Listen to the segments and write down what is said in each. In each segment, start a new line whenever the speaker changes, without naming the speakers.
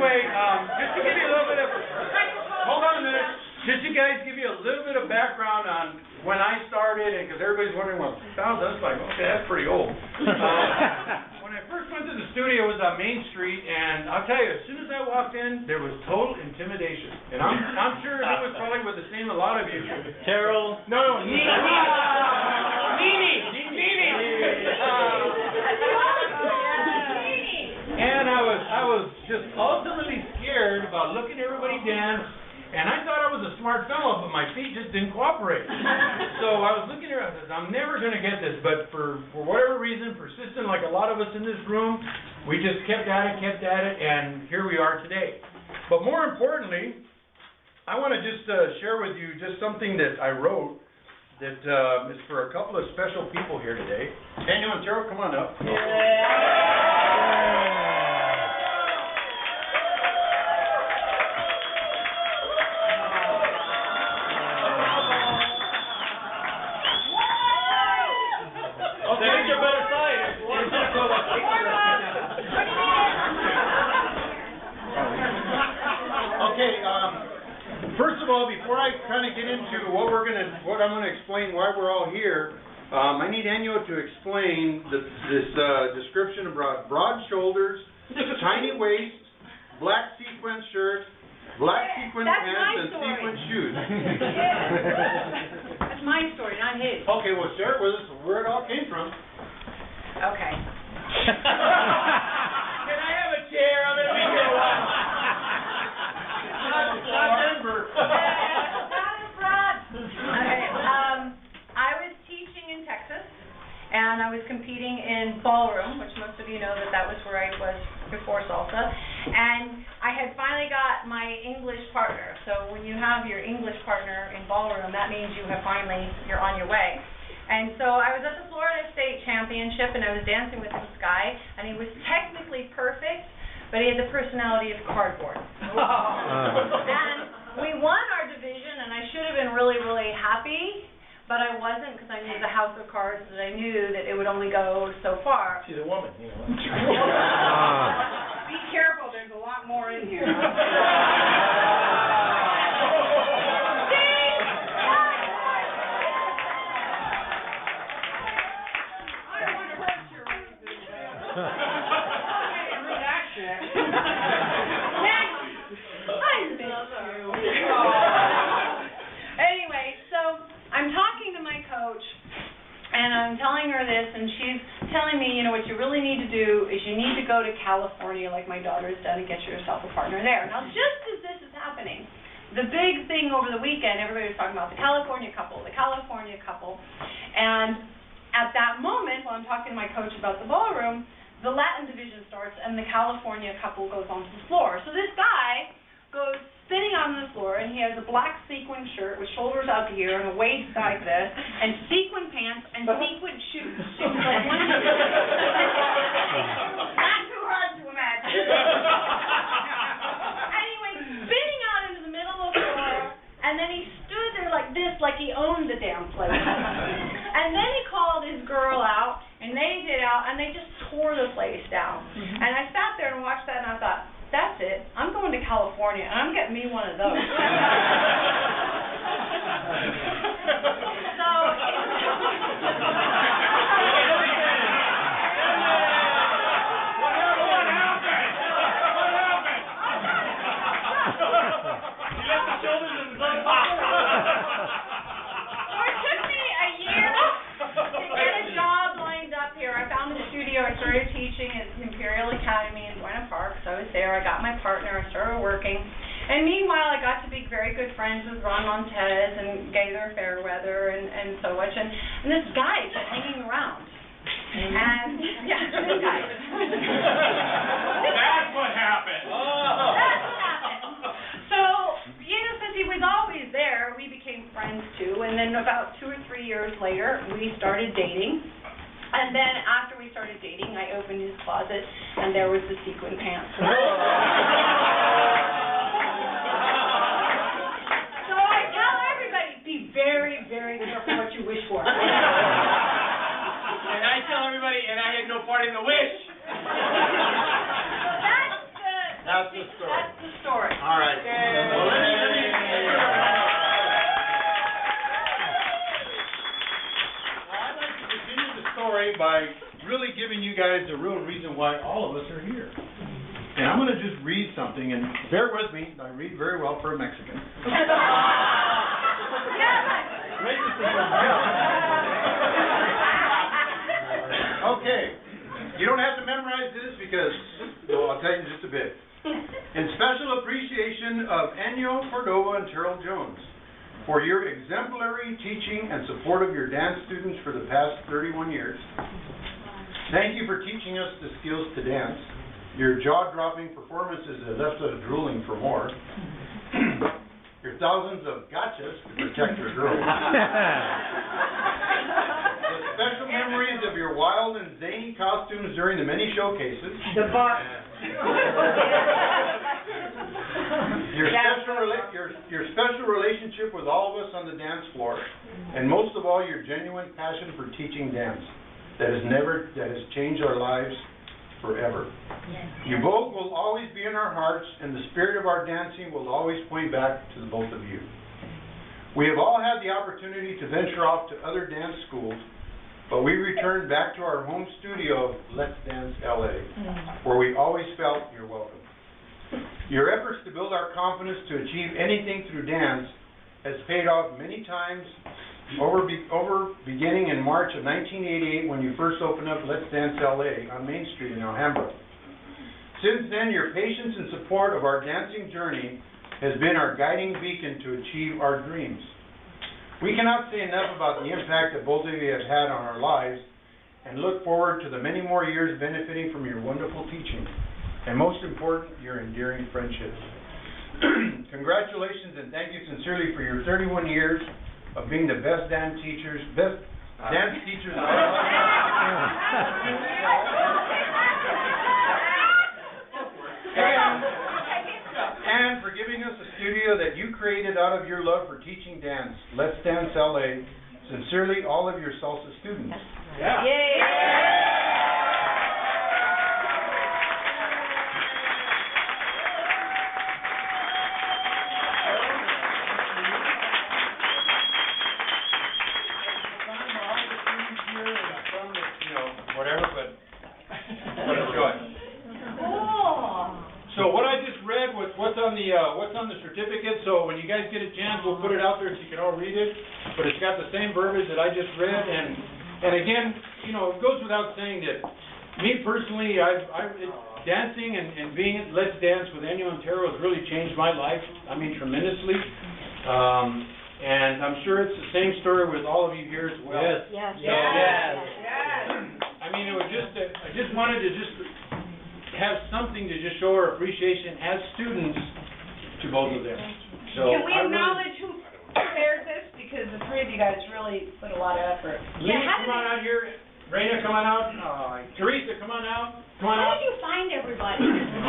anyway, just to give you a little bit of, hold on a minute, just to guys give you a little bit of background on when I started, and because everybody's wondering, well, that's like, okay, that's pretty old. When I first went to the studio, it was on Main Street, and I'll tell you, as soon as I walked in, there was total intimidation. And I'm sure it was probably with the same a lot of you.
Terrell.
No, Nene. And I was just ultimately scared about looking at everybody dance, and I thought I was a smart fellow, but my feet just didn't cooperate. So I was looking at her, I said, I'm never going to get this, but for whatever reason, persistent like a lot of us in this room, we just kept at it, and here we are today. But more importantly, I want to just share with you just something that I wrote that is for a couple of special people here today. Daniel and Terrell, come on up. First of all, before I kind of get into what I'm gonna explain why we're all here, I need Enyo to explain this description about broad shoulders, tiny waist, black sequin shirt, black sequin pants, and sequin shoes.
That's my story, not his.
Okay, well, share it with us where it all came from.
Okay.
Can I have a chair? I'm gonna be here a while. Not Denver.
Okay, I was teaching in Texas, and I was competing in ballroom, which most of you know that was where I was before salsa. And I had finally got my English partner. So when you have your English partner in ballroom, that means you're on your way. And so I was at the Florida State Championship, and I was dancing with this guy, and he was technically perfect, but he had the personality of cardboard. And we won our division, and I should have been really, really happy, but I wasn't, because I knew the house of cards, that I knew that it would only go so far.
She's a woman, you know.
Be careful, there's a lot more in here. Anyway, so I'm talking to my coach, and I'm telling her this, and she's telling me, you know, what you really need to do is you need to go to California, like my daughter's done, and get yourself a partner there. Now, just as this is happening, the big thing over the weekend, everybody was talking about the California couple, and at that moment, while I'm talking to my coach about the ballroom, the Latin division starts, and the California couple goes onto the floor. So this guy goes spinning on the floor, and he has a black sequin shirt with shoulders out here and a waist like this, and sequin pants and sequin shoes. Not too hard to imagine. Anyway, spinning out into the middle of the floor, and then he stood there like this, like he owned the damn place. And then he called his girl out, and they did out, and they just tore the place down. And I sat there and watched that, and I thought, that's it. I'm going to California, and I'm getting me one of those. I started teaching at Imperial Academy in Buena Park, so I was there. I got my partner. I started working. And meanwhile, I got to be very good friends with Ron Montez and Gaither Fairweather and so much. And this guy kept hanging around. And, yeah, this guy.
That's what happened.
That's what happened. So, you know, since he was always there, we became friends, too. And then about 2 or 3 years later, we started dating. And then after we started dating, I opened his closet, and there was the sequin pants. So I tell everybody, be very, very careful what you wish for.
And I tell everybody, and I had no part in the wish.
So that's the...
Now
That's the story.
That's the story.
All right. Well, let me I'd like to continue the story by really giving you guys the real reason why all of us are here. And I'm going to just read something, and bear with me. I read very well for a Mexican. Okay. You don't have to memorize this because, well, I'll tell you in just a bit. In special appreciation of Ennio Cordova and Terrell Jones for your exemplary teaching and support of your dance students for the past 31 years. Thank you for teaching us the skills to dance. Your jaw-dropping performances have left us drooling for more. Your thousands of gotchas to protect your girls. The special memories of your wild and zany costumes during the many showcases.
The box.
Your special relationship with all of us on the dance floor, and most of all, your genuine passion for teaching dance that has changed our lives forever. You both will always be in our hearts, and the spirit of our dancing will always point back to the both of you. We have all had the opportunity to venture off to other dance schools, but we returned back to our home studio of Let's Dance LA, where we always felt you're welcome. Your efforts to build our confidence to achieve anything through dance has paid off many times, beginning in March of 1988 when you first opened up Let's Dance LA on Main Street in Alhambra. Since then, your patience and support of our dancing journey has been our guiding beacon to achieve our dreams. We cannot say enough about the impact that both of you have had on our lives, and look forward to the many more years benefiting from your wonderful teaching, and most important, your endearing friendships. Congratulations and thank you sincerely for your 31 years of being the best dance teachers of our and for giving us a studio that you created out of your love for teaching dance. Let's Dance LA. Sincerely, all of your salsa students.
Yeah. Yay.
Whatever, but enjoy. So what I just read was what's on the certificate. So when you guys get a chance, we'll put it out there so you can all read it. But it's got the same verbiage that I just read, and again, it goes without saying that me personally, dancing and being at Let's Dance with Ennio and Terrell has really changed my life. I mean, tremendously. And I'm sure it's the same story with all of you here as well.
Yes.
Yes.
So,
Yes.
I mean, it was I just wanted to have something to just show our appreciation as students to both of them. So
Can we acknowledge who prepared this? Because the three of you guys really put a lot of effort.
Lee, come on out here. Raina, come on out. Teresa, come on out. Come on
How
out.
did you find everybody?
Facebook.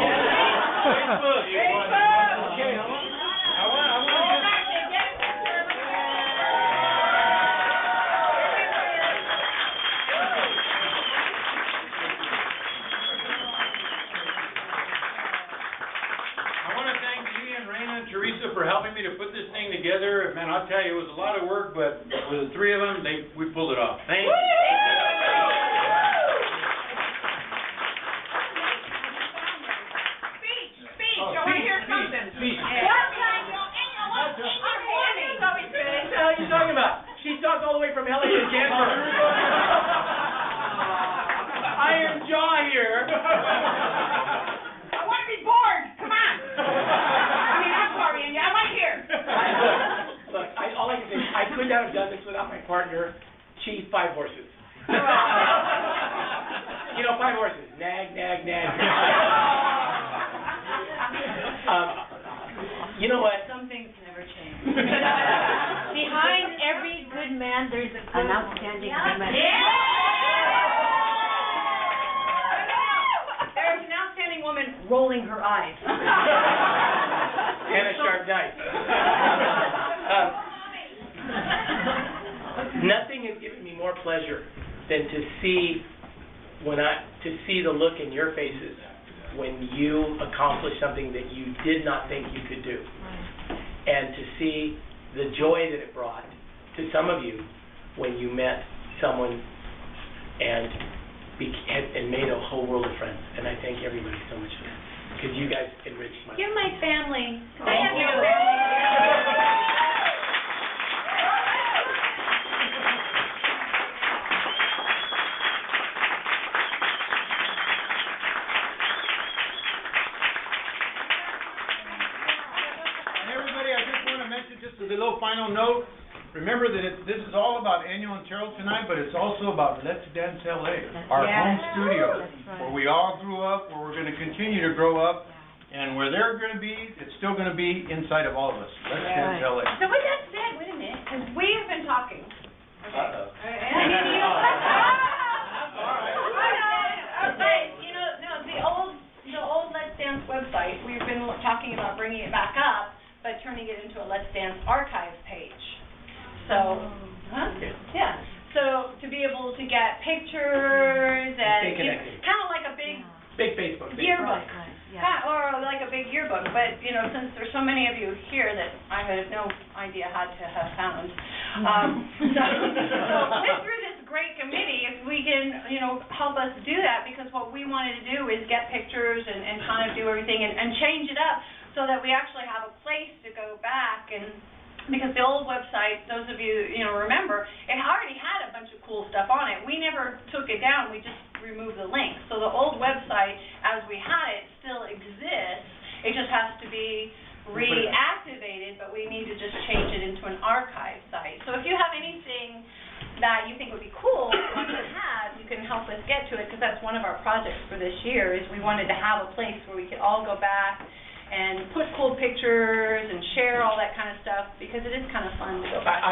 Okay, I want to thank Lee and Raina and Teresa for helping me to put this thing together. Man, I'll tell you, it was a lot of work, but with the three of them, we pulled it off. Thank you.
Speech. I want to hear something.
Speech.
What
are you talking about? She talked all the way from LA to Denver. Iron Jaw here.
I want to be bored. Come on. I mean, I'm sorry, Andy. I want to hear.
Look, all I can say is I could not have done this without my partner, Chief Five Horses. 5 horses. Nag, nag, nag. You know what?
Some things never change.
Behind every good man, there's an outstanding woman.
There's an outstanding woman rolling her eyes.
And a sharp knife. Nothing has given me more pleasure than to see the look in your faces when you accomplish something that you did not think you could do. And to see the joy that it brought to some of you when you met someone and made a whole world of friends. And I thank everybody so much for that, because you guys enriched my life.
You're my family. I
Thank
have
you.
no family.
And everybody, I just want to mention, just as a little final note, remember that this is all about Annual and Terrell tonight, but it's also about Let's Dance LA, our home studio, where we all grew up, where we're going to continue to grow up, and where they're going to be, it's still going to be inside of all of us. Let's Dance LA.
So with that said, wait a minute, because we have been talking.
Uh-oh.
I mean, you know, but, you know, no, the old Let's Dance website, we've been talking about bringing it back up, but turning it into a Let's Dance archives page. So, yeah, so to be able to get pictures and,
Stay connected.
kind of like a big
Big Facebook.
yearbook. Or like a big yearbook, but, you know, since there's so many of you here that I had no idea how to have found. So through this great committee, if we can, you know, help us do that, because what we wanted to do is get pictures and kind of do everything and change it up so that we actually have a place to go back. And because the old website, those of you, you know, remember, it already had a bunch of cool stuff on it. We never took it down, we just removed the links. So the old website, as we had it, still exists. It just has to be reactivated, but we need to just change it into an archive site. So if you have anything that you think would be cool to have, you can help us get to it, because that's one of our projects for this year, is we wanted to have a place where we could all go back and put cool pictures and share all that kind of stuff, because it is kind of fun to go back.